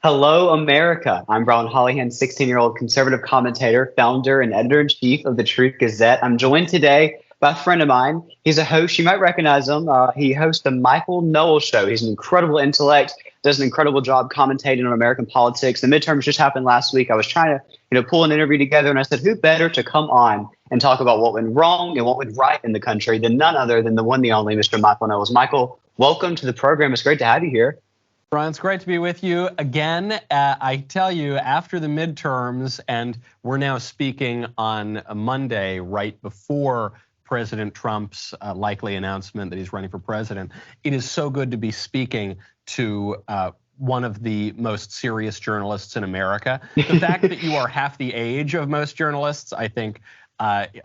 Hello, America. I'm Brilyn Hollyhand, 16-year-old conservative commentator, founder, and editor-in-chief of the Truth Gazette. I'm joined today by a friend of mine. He's a host. You might recognize him. He hosts the Michael Knowles Show. He's an incredible intellect, does an incredible job commentating on American politics. The midterms just happened last week. I was trying to, pull an interview together, and I said, who better to come on and talk about what went wrong and what went right in the country than none other than the one, the only Mr. Michael Knowles. Michael, welcome to the program. It's great to have you here. Brian, it's great to be with you again. I tell you, after the midterms, and we're now speaking on a Monday right before President Trump's likely announcement that he's running for president, it is so good to be speaking to one of the most serious journalists in America. The fact that you are half the age of most journalists, I think,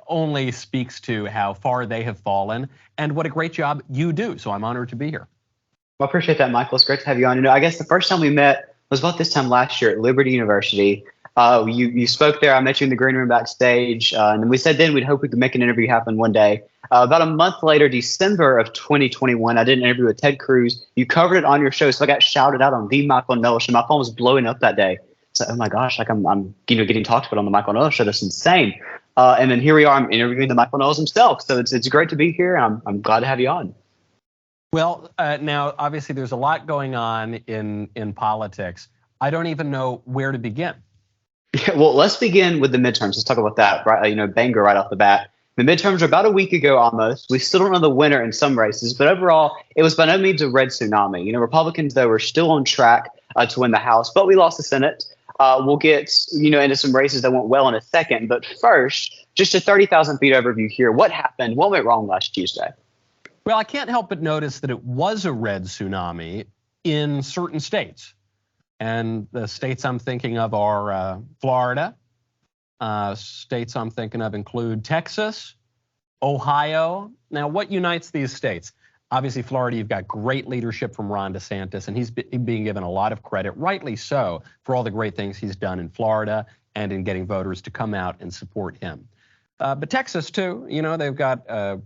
only speaks to how far they have fallen and what a great job you do. So I'm honored to be here. Well, I appreciate that, Michael. It's great to have you on. I guess the first time we met was about this time last year at Liberty University. You spoke there. I met you in the green room backstage, and we said then we'd hope we could make an interview happen one day. About a month later, December of 2021, I did an interview with Ted Cruz. You covered it on your show, so I got shouted out on the Michael Knowles Show. My phone was blowing up that day. So, oh my gosh, like I'm getting talked about on the Michael Knowles Show. That's insane. And then here we are. I'm interviewing the Michael Knowles himself. So it's great to be here. And I'm glad to have you on. Well, now, obviously, there's a lot going on in politics. I don't even know where to begin. Yeah, well, let's begin with the midterms. Let's talk about that, right? Banger right off the bat. The midterms are about a week ago almost. We still don't know the winner in some races, but overall, it was by no means a red tsunami. Republicans, though, were still on track to win the House, but we lost the Senate. We'll get, into some races that went well in a second. But first, just a 30,000 feet overview here. What happened? What went wrong last Tuesday? Well, I can't help but notice that it was a red tsunami in certain states. And the states I'm thinking of are Florida. States I'm thinking of include Texas, Ohio. Now, what unites these states? Obviously, Florida, you've got great leadership from Ron DeSantis, and he's being given a lot of credit, rightly so, for all the great things he's done in Florida and in getting voters to come out and support him. But Texas, too, they've got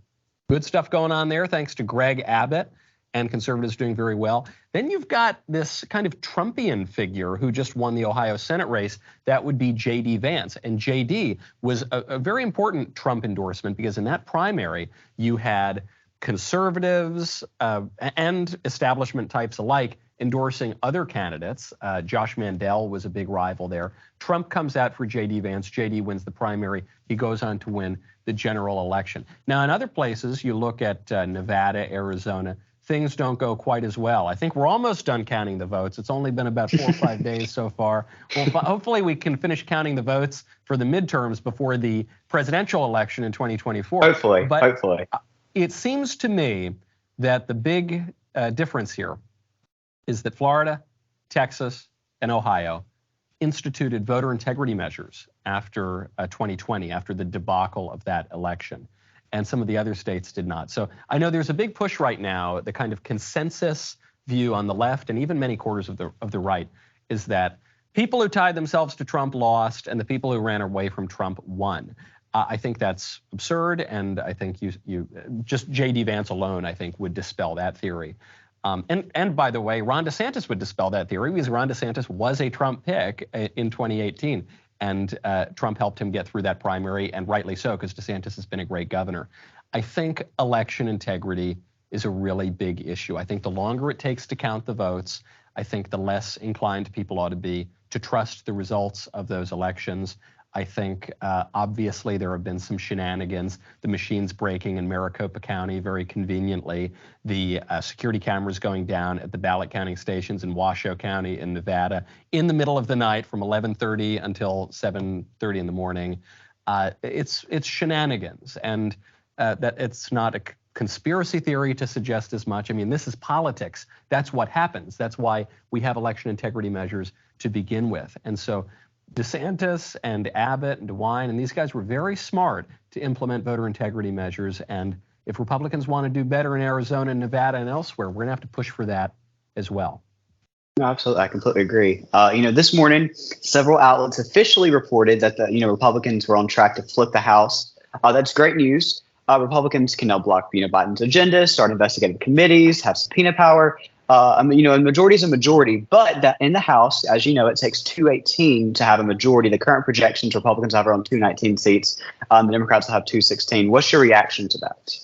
good stuff going on there, thanks to Greg Abbott, and conservatives doing very well. Then you've got this kind of Trumpian figure who just won the Ohio Senate race. That would be J.D. Vance. And J.D. was a very important Trump endorsement because in that primary, you had conservatives and establishment types alike endorsing other candidates. Josh Mandel was a big rival there. Trump comes out for J.D. Vance. J.D. wins the primary. He goes on to win the general election. Now, in other places, you look at Nevada, Arizona, things don't go quite as well. I think we're almost done counting the votes. It's only been about 4 or 5 days so far. Well, hopefully we can finish counting the votes for the midterms before the presidential election in 2024. Hopefully. It seems to me that the big difference here is that Florida, Texas, and Ohio instituted voter integrity measures after 2020, after the debacle of that election. And some of the other states did not. So I know there's a big push right now, the kind of consensus view on the left and even many quarters of the right is that people who tied themselves to Trump lost and the people who ran away from Trump won. I think that's absurd, and I think you just J.D. Vance alone, I think, would dispel that theory. And by the way, Ron DeSantis would dispel that theory because Ron DeSantis was a Trump pick in 2018. And Trump helped him get through that primary, and rightly so, because DeSantis has been a great governor. I think election integrity is a really big issue. I think the longer it takes to count the votes, I think the less inclined people ought to be to trust the results of those elections. I think obviously there have been some shenanigans, the machines breaking in Maricopa County very conveniently, the security cameras going down at the ballot counting stations in Washoe County in Nevada in the middle of the night from 11:30 until 7:30 in the morning. It's shenanigans, and that it's not a conspiracy theory to suggest as much. I mean, this is politics. That's what happens. That's why we have election integrity measures to begin with. And so DeSantis and Abbott and DeWine and these guys were very smart to implement voter integrity measures. And if Republicans want to do better in Arizona and Nevada and elsewhere, we're going to have to push for that as well. No, absolutely. I completely agree. This morning, several outlets officially reported that Republicans were on track to flip the House. That's great news. Republicans can now block Biden's agenda, start investigative committees, have subpoena power. I mean, a majority is a majority, but that in the House, as you know, it takes 218 to have a majority. The current projections, Republicans have around 219 seats. The Democrats will have 216. What's your reaction to that?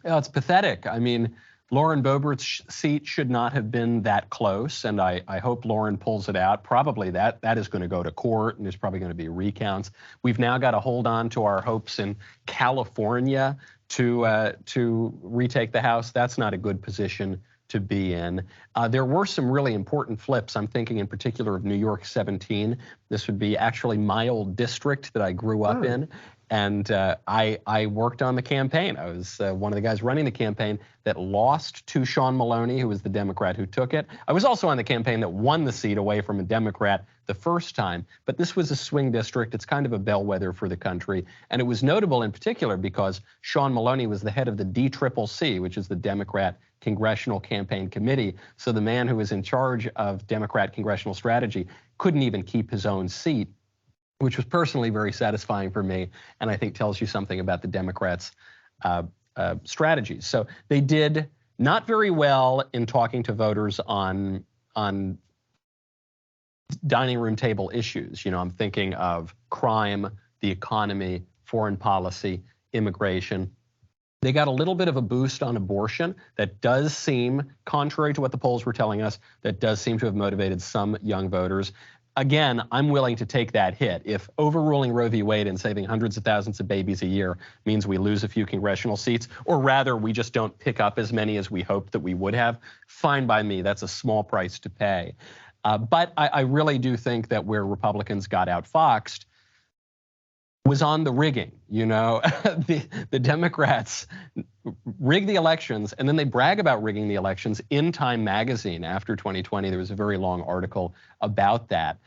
Yeah, it's pathetic. I mean, Lauren Boebert's seat should not have been that close, and I hope Lauren pulls it out. Probably that is going to go to court, and there's probably going to be recounts. We've now got to hold on to our hopes in California to retake the House. That's not a good position to be in. There were some really important flips. I'm thinking in particular of New York 17. This would be actually my old district that I grew up in. And I worked on the campaign. I was one of the guys running the campaign that lost to Sean Maloney, who was the Democrat who took it. I was also on the campaign that won the seat away from a Democrat the first time. But this was a swing district. It's kind of a bellwether for the country. And it was notable in particular because Sean Maloney was the head of the DCCC, which is the Democrat Congressional Campaign Committee. So the man who was in charge of Democrat congressional strategy couldn't even keep his own seat, which was personally very satisfying for me, and I think tells you something about the Democrats' strategies. So they did not very well in talking to voters on dining room table issues. I'm thinking of crime, the economy, foreign policy, immigration. They got a little bit of a boost on abortion. That does seem, contrary to what the polls were telling us, that does seem to have motivated some young voters. Again, I'm willing to take that hit. If overruling Roe v. Wade and saving hundreds of thousands of babies a year means we lose a few congressional seats, or rather we just don't pick up as many as we hoped that we would have, fine by me. That's a small price to pay. But I really do think that where Republicans got outfoxed was on the rigging. The Democrats rig the elections, and then they brag about rigging the elections. In Time magazine after 2020, there was a very long article about that.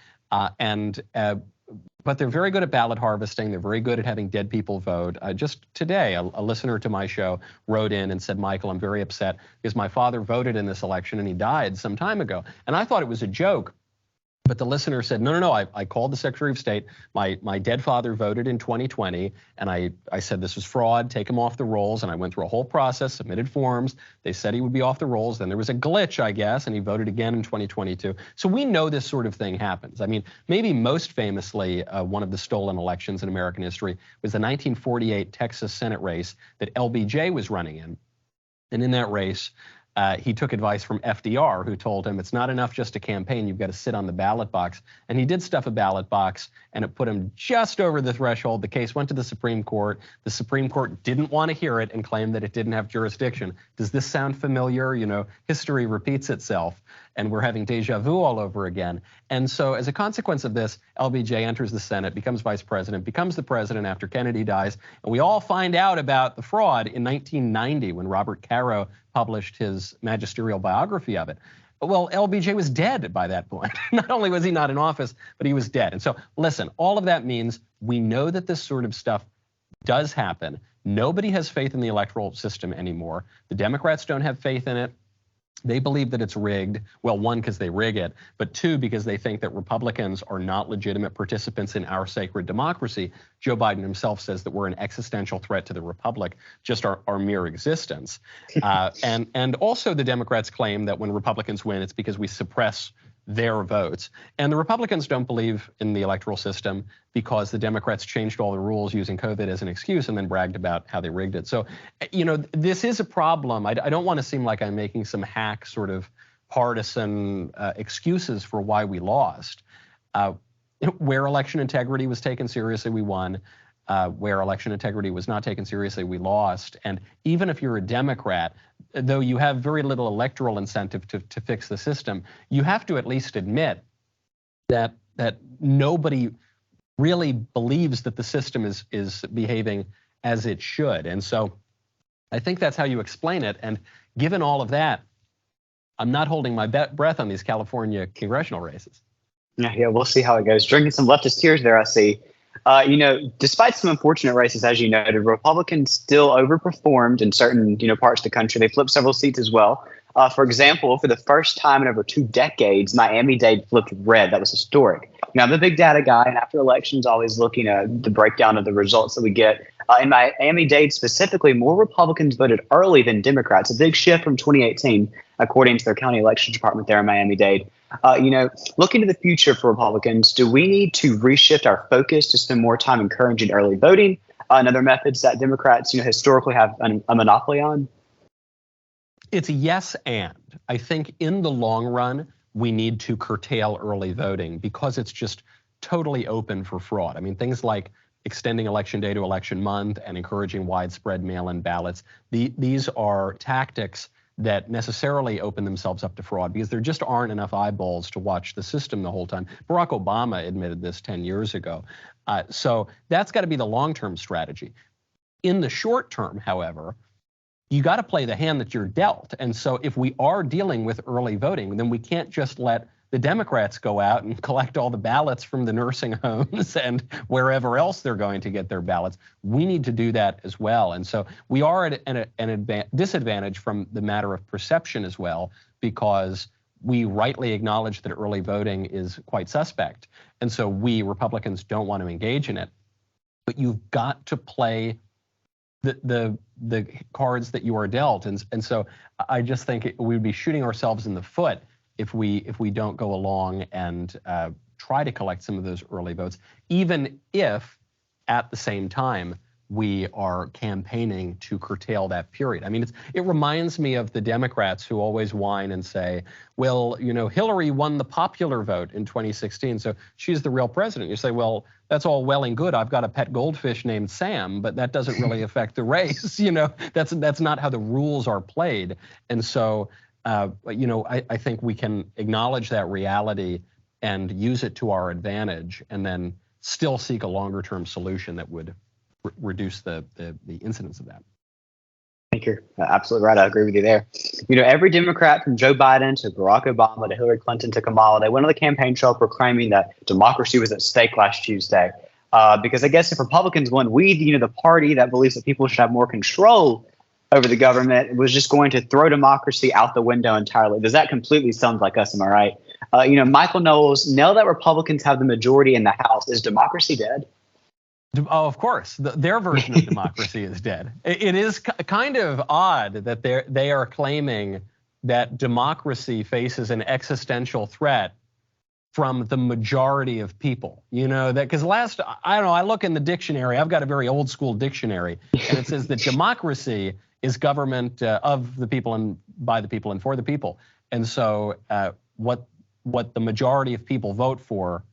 But they're very good at ballot harvesting. They're very good at having dead people vote. Just today, a listener to my show wrote in and said, Michael, I'm very upset because my father voted in this election and he died some time ago. And I thought it was a joke. But the listener said, no, I called the Secretary of State. My dead father voted in 2020, and I said this was fraud, take him off the rolls, and I went through a whole process, submitted forms. They said he would be off the rolls. Then there was a glitch, I guess, and he voted again in 2022. So we know this sort of thing happens. I mean, maybe most famously, one of the stolen elections in American history was the 1948 Texas Senate race that LBJ was running in. And in that race, he took advice from FDR, who told him it's not enough just to campaign, you've got to sit on the ballot box. And he did stuff a ballot box, and it put him just over the threshold. The case went to the Supreme Court. The Supreme Court didn't want to hear it and claimed that it didn't have jurisdiction. Does this sound familiar? History repeats itself, and we're having deja vu all over again. And so as a consequence of this, LBJ enters the Senate, becomes vice president, becomes the president after Kennedy dies. And we all find out about the fraud in 1990 when Robert Caro published his magisterial biography of it. Well, LBJ was dead by that point. Not only was he not in office, but he was dead. And so, listen, all of that means we know that this sort of stuff does happen. Nobody has faith in the electoral system anymore. The Democrats don't have faith in it. They believe that it's rigged. Well, one, because they rig it, but two, because they think that Republicans are not legitimate participants in our sacred democracy. Joe Biden himself says that we're an existential threat to the republic, just our mere existence. And also the Democrats claim that when Republicans win, it's because we suppress their votes. And the Republicans don't believe in the electoral system because the Democrats changed all the rules using COVID as an excuse and then bragged about how they rigged it. So, this is a problem. I don't want to seem like I'm making some hack sort of partisan excuses for why we lost. Where election integrity was taken seriously, we won. Where election integrity was not taken seriously, we lost. And even if you're a Democrat, though you have very little electoral incentive to fix the system, you have to at least admit that nobody really believes that the system is behaving as it should. And so I think that's how you explain it. And given all of that, I'm not holding my breath on these California congressional races. Yeah, we'll see how it goes. Drinking some leftist tears there, I see. Despite some unfortunate races, as you noted, Republicans still overperformed in certain, parts of the country. They flipped several seats as well. For example, for the first time in over 2 decades, Miami-Dade flipped red. That was historic. I'm a big data guy, and after elections, always looking at the breakdown of the results that we get. In Miami-Dade specifically, more Republicans voted early than Democrats, a big shift from 2018, according to their county election department there in Miami-Dade. Looking to the future for Republicans, do we need to reshift our focus to spend more time encouraging early voting and other methods that Democrats, historically have a monopoly on? It's a yes and. I think in the long run, we need to curtail early voting because it's just totally open for fraud. I mean, things like extending election day to election month and encouraging widespread mail-in ballots, these are tactics that necessarily open themselves up to fraud because there just aren't enough eyeballs to watch the system the whole time. Barack Obama admitted this 10 years ago. So that's got to be the long-term strategy. In the short term, however, you got to play the hand that you're dealt. And so if we are dealing with early voting, then we can't just let the Democrats go out and collect all the ballots from the nursing homes and wherever else they're going to get their ballots. We need to do that as well. And so we are at an disadvantage from the matter of perception as well, because we rightly acknowledge that early voting is quite suspect. And so we Republicans don't want to engage in it. But you've got to play the cards that you are dealt. And so I just think we would be shooting ourselves in the foot if we don't go along and try to collect some of those early votes, even if at the same time we are campaigning to curtail that period. I mean, it reminds me of the Democrats who always whine and say, well, Hillary won the popular vote in 2016, so she's the real president. You say, well, that's all well and good. I've got a pet goldfish named Sam, but that doesn't really affect the race. That's not how the rules are played. And so, I think we can acknowledge that reality and use it to our advantage, and then still seek a longer-term solution that would reduce the incidence of that. I think you're absolutely right. I agree with you there. Every Democrat from Joe Biden to Barack Obama to Hillary Clinton to Kamala, they went on the campaign trail proclaiming that democracy was at stake last Tuesday. Because I guess if Republicans won, we, the party that believes that people should have more control over the government, was just going to throw democracy out the window entirely. Does that completely sound like us? Am I right? Michael Knowles, now that Republicans have the majority in the House, is democracy dead? Oh, of course. Their version of democracy is dead. It is kind of odd that they are claiming that democracy faces an existential threat from the majority of people. That because I look in the dictionary. I've got a very old school dictionary, and it says that democracy is government of the people and by the people and for the people. And so what the majority of people vote for,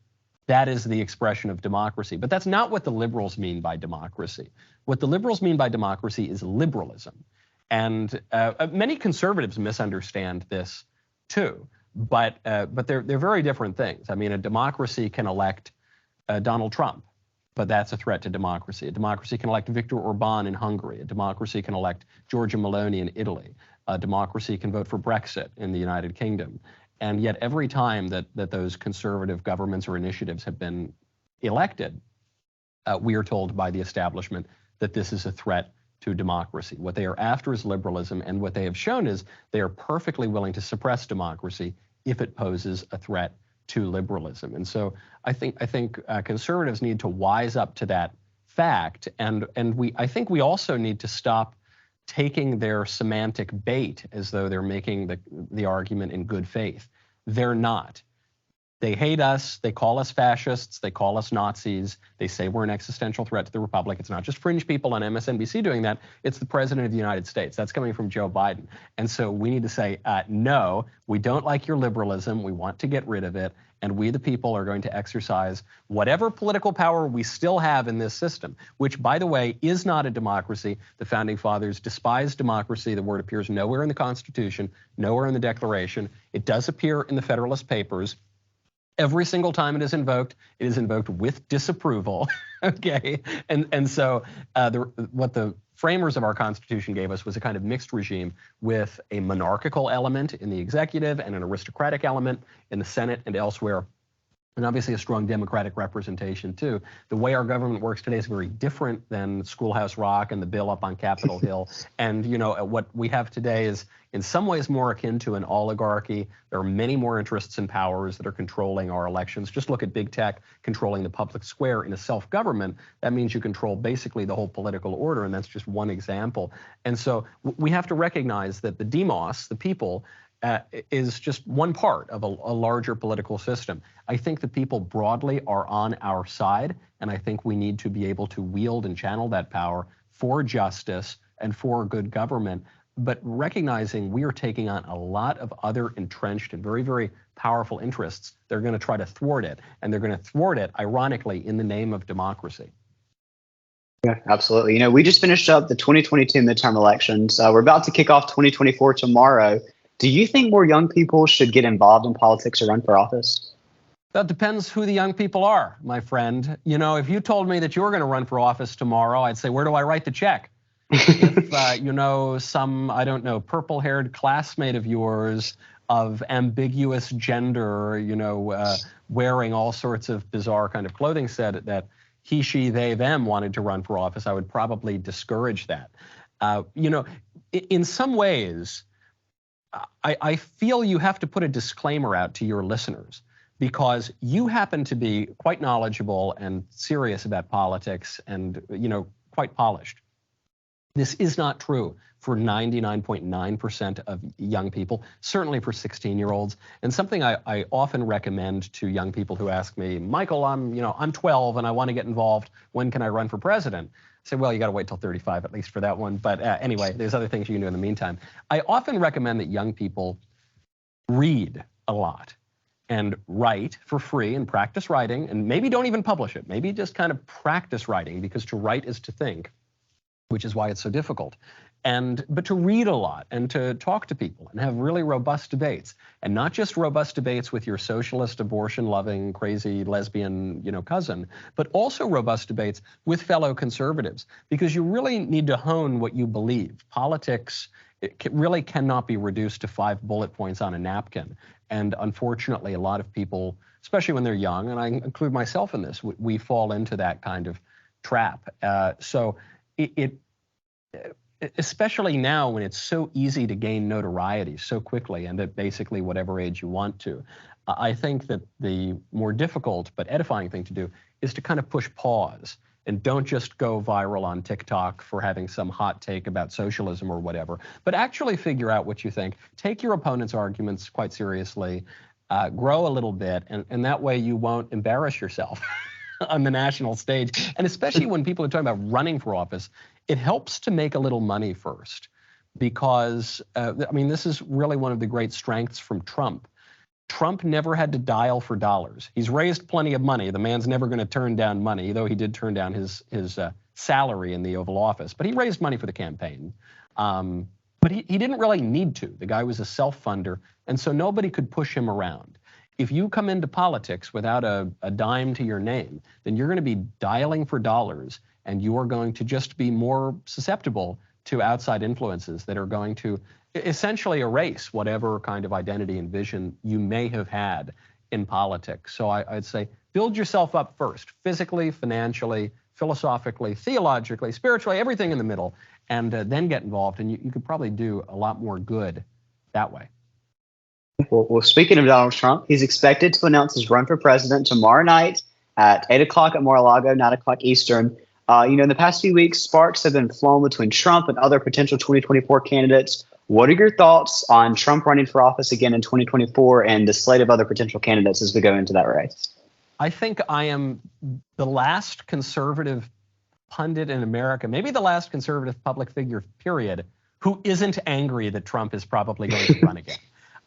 that is the expression of democracy. But that's not what the liberals mean by democracy. What the liberals mean by democracy is liberalism. And many conservatives misunderstand this too. But they're very different things. I mean, a democracy can elect Donald Trump, but that's a threat to democracy. A democracy can elect Viktor Orban in Hungary. A democracy can elect Giorgia Meloni in Italy. A democracy can vote for Brexit in the United Kingdom. And yet every time that those conservative governments or initiatives have been elected, we are told by the establishment that this is a threat to democracy. What they are after is liberalism, and what they have shown is they are perfectly willing to suppress democracy if it poses a threat to liberalism. And so I think conservatives need to wise up to that fact, and I think we also need to stop taking their semantic bait as though they're making the argument in good faith. They're not. They hate us, they call us fascists, they call us Nazis, they say we're an existential threat to the republic. It's not just fringe people on MSNBC doing that, it's the president of the United States. That's coming from Joe Biden. And so we need to say, no, we don't like your liberalism, we want to get rid of it, and we the people are going to exercise whatever political power we still have in this system, which, by the way, is not a democracy. The Founding Fathers despised democracy. The word appears nowhere in the Constitution, nowhere in the Declaration. It does appear in the Federalist Papers. Every single time it is invoked with disapproval, okay? And so what the framers of our Constitution gave us was a kind of mixed regime with a monarchical element in the executive and an aristocratic element in the Senate and elsewhere. and obviously a strong democratic representation too. The way our government works today is very different than Schoolhouse Rock and the bill up on Capitol Hill. And what we have today is in some ways more akin to an oligarchy. There are many more interests and powers that are controlling our elections. Just look at big tech controlling the public square. In a self-government, that means you control basically the whole political order, and that's just one example. And so we have to recognize that the demos, the people, is just one part of a larger political system. I think the people broadly are on our side, and I think we need to be able to wield and channel that power for justice and for good government, but recognizing we are taking on a lot of other entrenched and very, very powerful interests. They're going to try to thwart it, and they're going to thwart it, ironically, in the name of democracy. Yeah, absolutely. We just finished up the 2022 midterm elections. We're about to kick off 2024 tomorrow. Do you think more young people should get involved in politics or run for office? That depends who the young people are, my friend. If you told me that you were going to run for office tomorrow, I'd say, where do I write the check? If some, I don't know, purple-haired classmate of yours of ambiguous gender, wearing all sorts of bizarre kind of clothing said that he, she, they, them wanted to run for office, I would probably discourage that. In some ways, I feel you have to put a disclaimer out to your listeners because you happen to be quite knowledgeable and serious about politics and, quite polished. This is not true for 99.9% of young people, certainly for 16-year-olds. And something I often recommend to young people who ask me, Michael, I'm 12 and I want to get involved. When can I run for president? I say, well, you got to wait till 35 at least for that one. But anyway, there's other things you can do in the meantime. I often recommend that young people read a lot and write for free and practice writing, and maybe don't even publish it. Maybe just kind of practice writing, because to write is to think, which is why it's so difficult. But to read a lot and to talk to people and have really robust debates, and not just robust debates with your socialist, abortion-loving, crazy lesbian, cousin, but also robust debates with fellow conservatives, because you really need to hone what you believe. Politics really cannot be reduced to 5 bullet points on a napkin. And unfortunately, a lot of people, especially when they're young, and I include myself in this, we fall into that kind of trap. So especially now when it's so easy to gain notoriety so quickly and at basically whatever age you want to, I think that the more difficult but edifying thing to do is to kind of push pause and don't just go viral on TikTok for having some hot take about socialism or whatever, but actually figure out what you think. Take your opponent's arguments quite seriously, grow a little bit, and that way you won't embarrass yourself on the national stage. And especially when people are talking about running for office, it helps to make a little money first, because, this is really one of the great strengths from Trump. Trump never had to dial for dollars. He's raised plenty of money. The man's never going to turn down money, though he did turn down his salary in the Oval Office. But he raised money for the campaign. But he didn't really need to. The guy was a self-funder, and so nobody could push him around. If you come into politics without a dime to your name, then you're going to be dialing for dollars, and you are going to just be more susceptible to outside influences that are going to essentially erase whatever kind of identity and vision you may have had in politics. So I'd say build yourself up first, physically, financially, philosophically, theologically, spiritually, everything in the middle, and then get involved. And you could probably do a lot more good that way. Well, speaking of Donald Trump, he's expected to announce his run for president tomorrow night at 8 o'clock at Mar-a-Lago, 9 o'clock Eastern. In the past few weeks, sparks have been flown between Trump and other potential 2024 candidates. What are your thoughts on Trump running for office again in 2024 and the slate of other potential candidates as we go into that race? I think I am the last conservative pundit in America, maybe the last conservative public figure, period, who isn't angry that Trump is probably going to run again.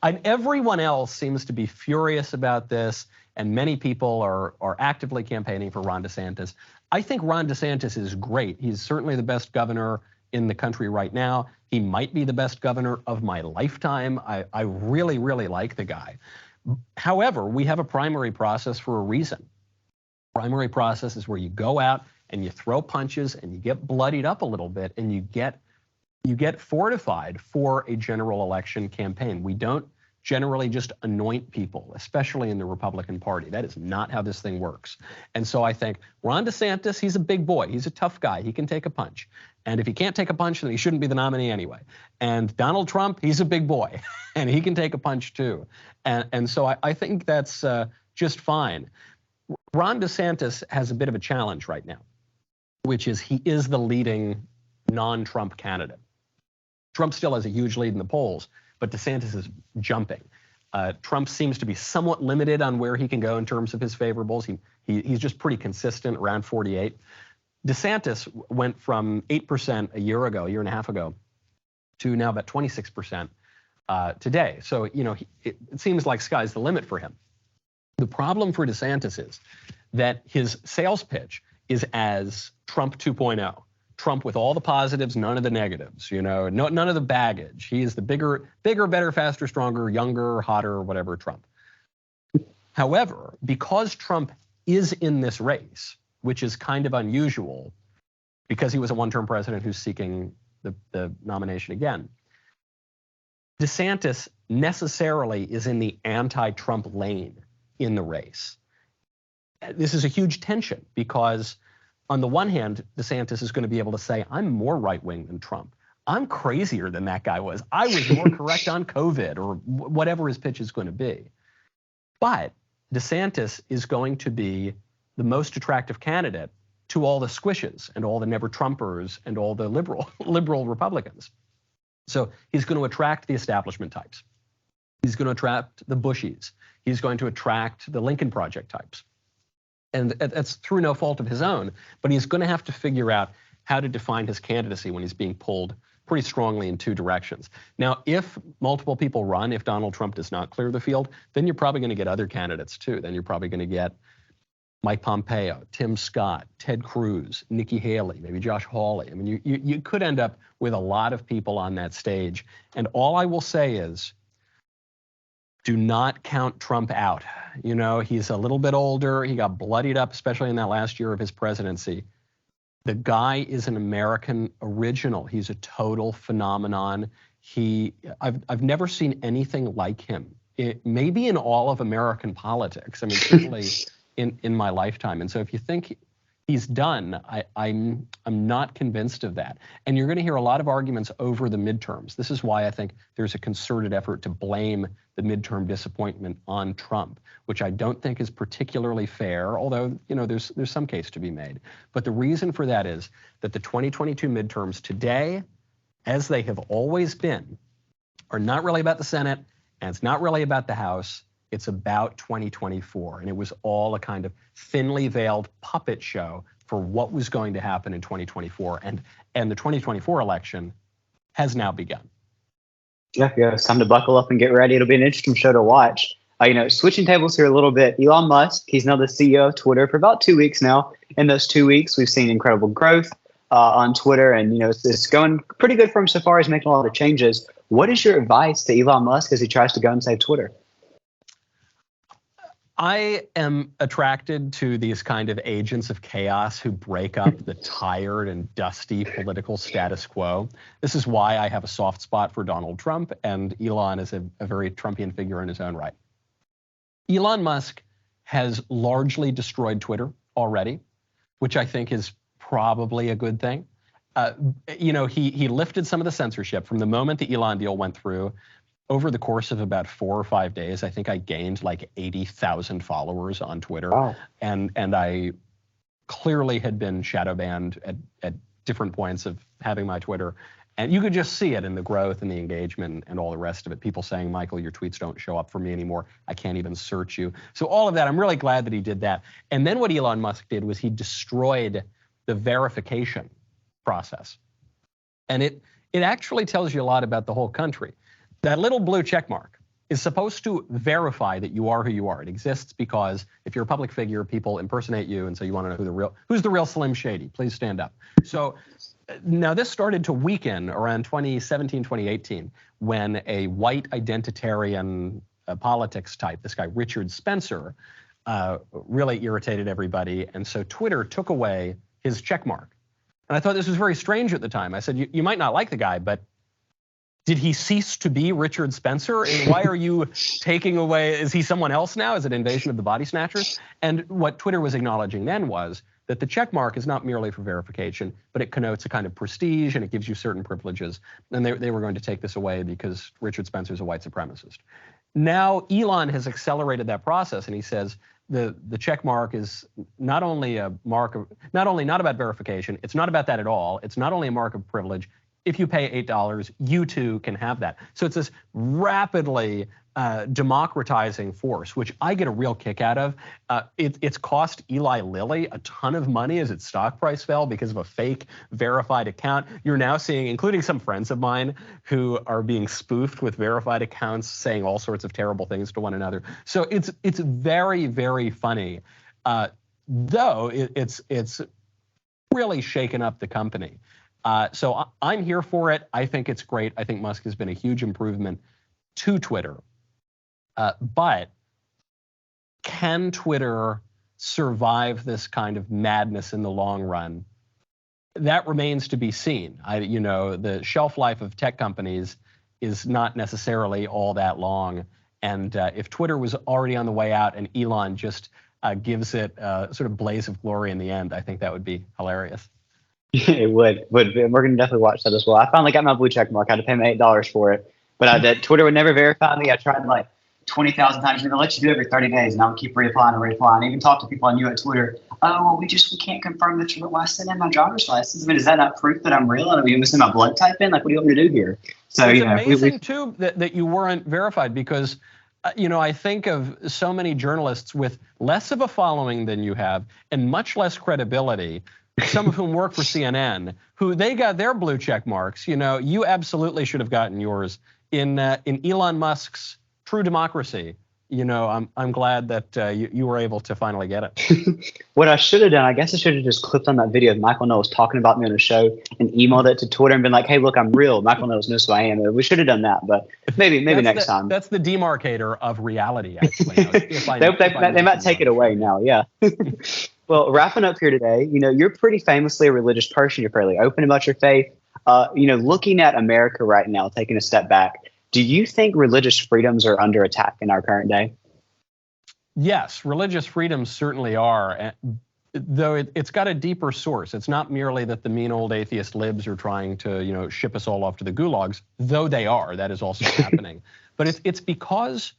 And everyone else seems to be furious about this, and many people are actively campaigning for Ron DeSantis. I think Ron DeSantis is great. He's certainly the best governor in the country right now. He might be the best governor of my lifetime. I really, really like the guy. However, we have a primary process for a reason. Primary process is where you go out and you throw punches and you get bloodied up a little bit and you get fortified for a general election campaign. We don't generally just anoint people, especially in the Republican Party. That is not how this thing works. And so I think Ron DeSantis, he's a big boy. He's a tough guy. He can take a punch. And if he can't take a punch, then he shouldn't be the nominee anyway. And Donald Trump, he's a big boy, and he can take a punch too. And so I think that's just fine. Ron DeSantis has a bit of a challenge right now, which is he is the leading non-Trump candidate. Trump still has a huge lead in the polls, but DeSantis is jumping. Trump seems to be somewhat limited on where he can go in terms of his favorables. He's just pretty consistent, around 48. DeSantis went from 8% a year and a half ago, to now about 26% today. So, it seems like sky's the limit for him. The problem for DeSantis is that his sales pitch is as Trump 2.0. Trump with all the positives, none of the negatives, none of the baggage. He is the bigger, better, faster, stronger, younger, hotter, whatever Trump. However, because Trump is in this race, which is kind of unusual because he was a one-term president who's seeking the nomination again, DeSantis necessarily is in the anti-Trump lane in the race. This is a huge tension because on the one hand, DeSantis is going to be able to say, I'm more right-wing than Trump. I'm crazier than that guy was. I was more correct on COVID or whatever his pitch is going to be. But DeSantis is going to be the most attractive candidate to all the squishes and all the never-Trumpers and all the liberal Republicans. So he's going to attract the establishment types. He's going to attract the Bushies. He's going to attract the Lincoln Project types. And that's through no fault of his own, but he's going to have to figure out how to define his candidacy when he's being pulled pretty strongly in two directions. Now, if multiple people run, if Donald Trump does not clear the field, then you're probably going to get other candidates too. Then you're probably going to get Mike Pompeo, Tim Scott, Ted Cruz, Nikki Haley, maybe Josh Hawley. I mean, you could end up with a lot of people on that stage. And all I will say is, do not count Trump out. He's a little bit older. He got bloodied up, especially in that last year of his presidency. The guy is an American original. He's a total phenomenon. I've never seen anything like him. Maybe in all of American politics. I mean, certainly in my lifetime. And so if you think he's done, I'm not convinced of that. And you're going to hear a lot of arguments over the midterms. This is why I think there's a concerted effort to blame the midterm disappointment on Trump, which I don't think is particularly fair, although there's some case to be made. But the reason for that is that the 2022 midterms today, as they have always been, are not really about the Senate, and it's not really about the House. It's about 2024, and it was all a kind of thinly veiled puppet show for what was going to happen in 2024, and the 2024 election has now begun. Yeah, it's time to buckle up and get ready. It'll be an interesting show to watch. Switching tables here a little bit. Elon Musk, he's now the CEO of Twitter for about 2 weeks now. In those 2 weeks, we've seen incredible growth on Twitter, and it's going pretty good for him so far. He's making a lot of changes. What is your advice to Elon Musk as he tries to go and save Twitter? I am attracted to these kind of agents of chaos who break up the tired and dusty political status quo. This is why I have a soft spot for Donald Trump, and Elon is a very Trumpian figure in his own right. Elon Musk has largely destroyed Twitter already, which I think is probably a good thing. He lifted some of the censorship from the moment the Elon deal went through. Over the course of about 4 or 5 days, I think I gained like 80,000 followers on Twitter. Wow. And I clearly had been shadow banned at different points of having my Twitter. And you could just see it in the growth and the engagement and all the rest of it. People saying, Michael, your tweets don't show up for me anymore. I can't even search you. So all of that, I'm really glad that he did that. And then what Elon Musk did was he destroyed the verification process. And it actually tells you a lot about the whole country. That little blue check mark is supposed to verify that you are who you are. It exists because if you're a public figure, people impersonate you, and so you want to know who's the real Slim Shady. Please stand up. So now this started to weaken around 2017, 2018, when a white identitarian politics type, this guy Richard Spencer, really irritated everybody, and so Twitter took away his check mark. And I thought this was very strange at the time. I said, you might not like the guy, but Did he cease to be Richard Spencer? And why are you taking away, is he someone else now? Is it Invasion of the Body Snatchers? And what Twitter was acknowledging then was that the check mark is not merely for verification, but it connotes a kind of prestige and it gives you certain privileges. And they were going to take this away because Richard Spencer's a white supremacist. Now Elon has accelerated that process, and he says the check mark is not only a mark of, not about verification, it's not about that at all. It's not only a mark of privilege. If you pay $8, you too can have that. So it's this rapidly democratizing force, which I get a real kick out of. It's cost Eli Lilly a ton of money as its stock price fell because of a fake verified account. You're now seeing, including some friends of mine who are being spoofed with verified accounts saying all sorts of terrible things to one another. So it's very, very funny. Though it's really shaken up the company. So I'm here for it. I think it's great. I think Musk has been a huge improvement to Twitter. But can Twitter survive this kind of madness in the long run? That remains to be seen. The shelf life of tech companies is not necessarily all that long. And if Twitter was already on the way out and Elon just gives it a sort of blaze of glory in the end, I think that would be hilarious. It would. We're going to definitely watch that as well. I finally got my blue check mark. I had to pay my $8 for it. But Twitter would never verify me. I tried like 20,000 times. They'll let you do it every 30 days, and I'll keep reapplying and reapplying. I even talk to people I knew at Twitter. Oh, well, we can't confirm that you're. Well, I sent in my driver's license. I mean, is that not proof that I'm real? And you missing my blood type in? Like, what do you want me to do here? So it's amazing too that you weren't verified, because I think of so many journalists with less of a following than you have and much less credibility, some of whom work for CNN, who they got their blue check marks. You absolutely should have gotten yours in Elon Musk's true democracy. I'm glad that you were able to finally get it. What I should have done, I guess I should have just clipped on that video of Michael Knowles talking about me on the show and emailed it to Twitter and been like, hey, look, I'm real. Michael Knowles knows who I am. We should have done that, but maybe next time. That's the demarcator of reality, actually. They might take it away now, yeah. Well, wrapping up here today, you're pretty famously a religious person. You're fairly open about your faith. Looking at America right now, taking a step back, do you think religious freedoms are under attack in our current day? Yes, religious freedoms certainly are, though it's got a deeper source. It's not merely that the mean old atheist libs are trying to, ship us all off to the gulags, though they are. That is also happening. But it's because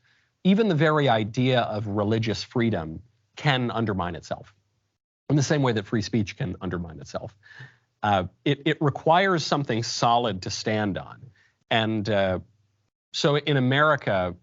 even the very idea of religious freedom can undermine itself, in the same way that free speech can undermine itself. It requires something solid to stand on. And so in America,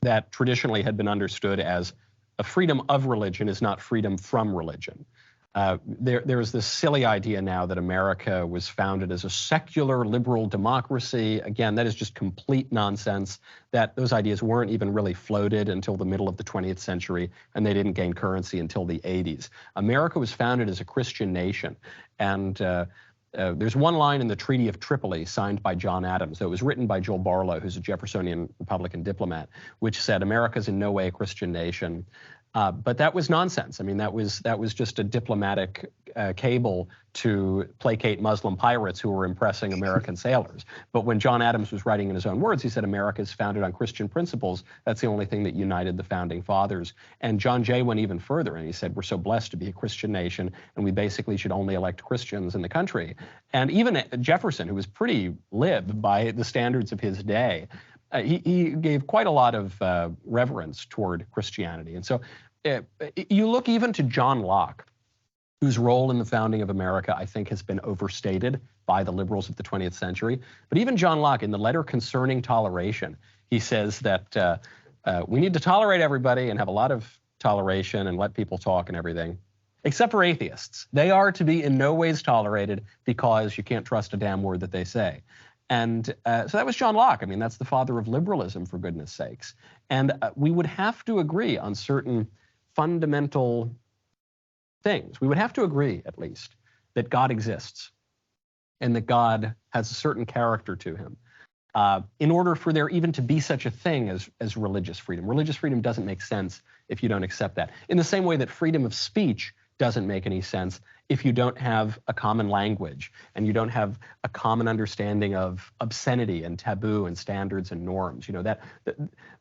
that traditionally had been understood as a freedom of religion is not freedom from religion. There is this silly idea now that America was founded as a secular liberal democracy. Again, that is just complete nonsense. That those ideas weren't even really floated until the middle of the 20th century, and they didn't gain currency until the 80s. America was founded as a Christian nation, and there's one line in the Treaty of Tripoli signed by John Adams that was written by Joel Barlow, who's a Jeffersonian Republican diplomat, which said America's in no way a Christian nation. But that was nonsense. I mean, that was just a diplomatic cable to placate Muslim pirates who were impressing American sailors. But when John Adams was writing in his own words, he said America is founded on Christian principles. That's the only thing that united the founding fathers. And John Jay went even further, and he said we're so blessed to be a Christian nation, and we basically should only elect Christians in the country. And even Jefferson, who was pretty lib by the standards of his day, he gave quite a lot of reverence toward Christianity. And so you look even to John Locke, whose role in the founding of America, I think, has been overstated by the liberals of the 20th century. But even John Locke, in the letter concerning toleration, he says that we need to tolerate everybody and have a lot of toleration and let people talk and everything, except for atheists. They are to be in no ways tolerated because you can't trust a damn word that they say. And so that was John Locke. I mean, that's the father of liberalism, for goodness sakes. And we would have to agree on certain fundamental things. We would have to agree, at least, that God exists and that God has a certain character to him in order for there even to be such a thing as religious freedom. Religious freedom doesn't make sense if you don't accept that. In the same way that freedom of speech doesn't make any sense if you don't have a common language and you don't have a common understanding of obscenity and taboo and standards and norms. That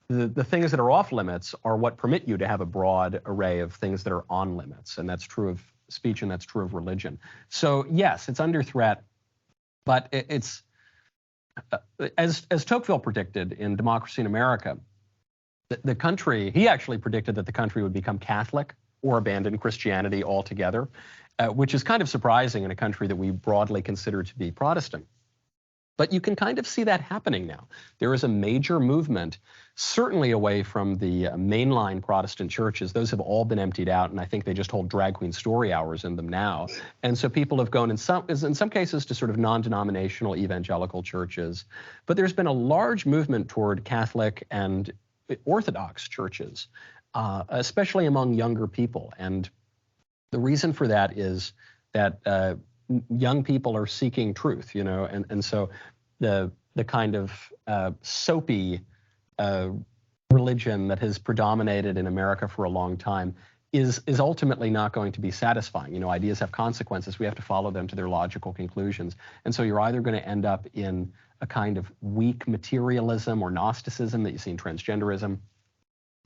the things that are off limits are what permit you to have a broad array of things that are on limits, and that's true of speech and that's true of religion. So yes, it's under threat, but it's as Tocqueville predicted in Democracy in America, the country, he actually predicted that the country would become Catholic or abandon Christianity altogether, which is kind of surprising in a country that we broadly consider to be Protestant. But you can kind of see that happening now. There is a major movement, certainly away from the mainline Protestant churches. Those have all been emptied out, and I think they just hold drag queen story hours in them now. And so people have gone in some cases to sort of non-denominational evangelical churches. But there's been a large movement toward Catholic and Orthodox churches, especially among younger people. And the reason for that is that young people are seeking truth, and so the kind of soapy religion that has predominated in America for a long time is ultimately not going to be satisfying. Ideas have consequences. We have to follow them to their logical conclusions. And so you're either going to end up in a kind of weak materialism or Gnosticism that you see in transgenderism,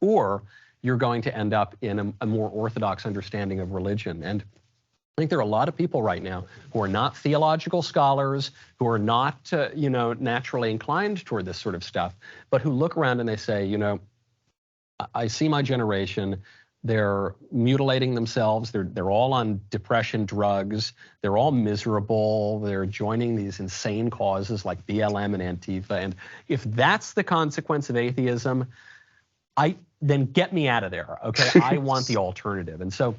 or you're going to end up in a more orthodox understanding of religion. And I think there are a lot of people right now who are not theological scholars, who are not, naturally inclined toward this sort of stuff, but who look around and they say, I see my generation, they're mutilating themselves, they're all on depression drugs, they're all miserable, they're joining these insane causes like BLM and Antifa, and if that's the consequence of atheism, then get me out of there, okay? I want the alternative. And so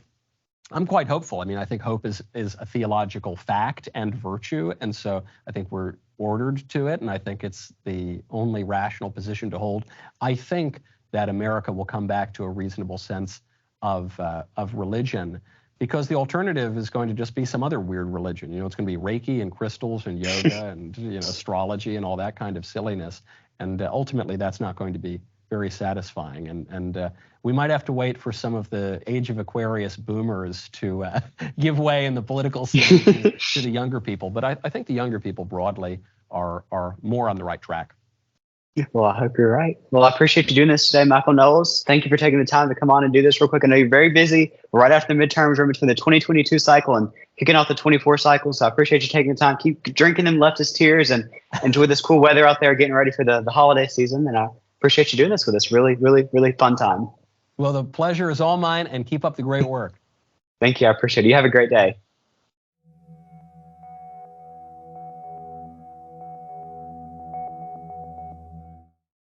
I'm quite hopeful. I mean, I think hope is a theological fact and virtue, and so I think we're ordered to it, and I think it's the only rational position to hold. I think that America will come back to a reasonable sense of religion, because the alternative is going to just be some other weird religion. It's going to be Reiki and crystals and yoga and astrology and all that kind of silliness, and ultimately that's not going to be very satisfying, and we might have to wait for some of the age of Aquarius boomers to give way in the political scene to the younger people. But I think the younger people broadly are more on the right track. Well, I hope you're right. Well, I appreciate you doing this today, Michael Knowles. Thank you for taking the time to come on and do this real quick. I know you're very busy. Right after the midterms, we're between the 2022 cycle and kicking off the 24 cycle. So I appreciate you taking the time. Keep drinking them leftist tears and enjoy this cool weather out there, getting ready for the holiday season. And I appreciate you doing this with us. Really, really, really fun time. Well, the pleasure is all mine, and keep up the great work. Thank you. I appreciate it. You have a great day.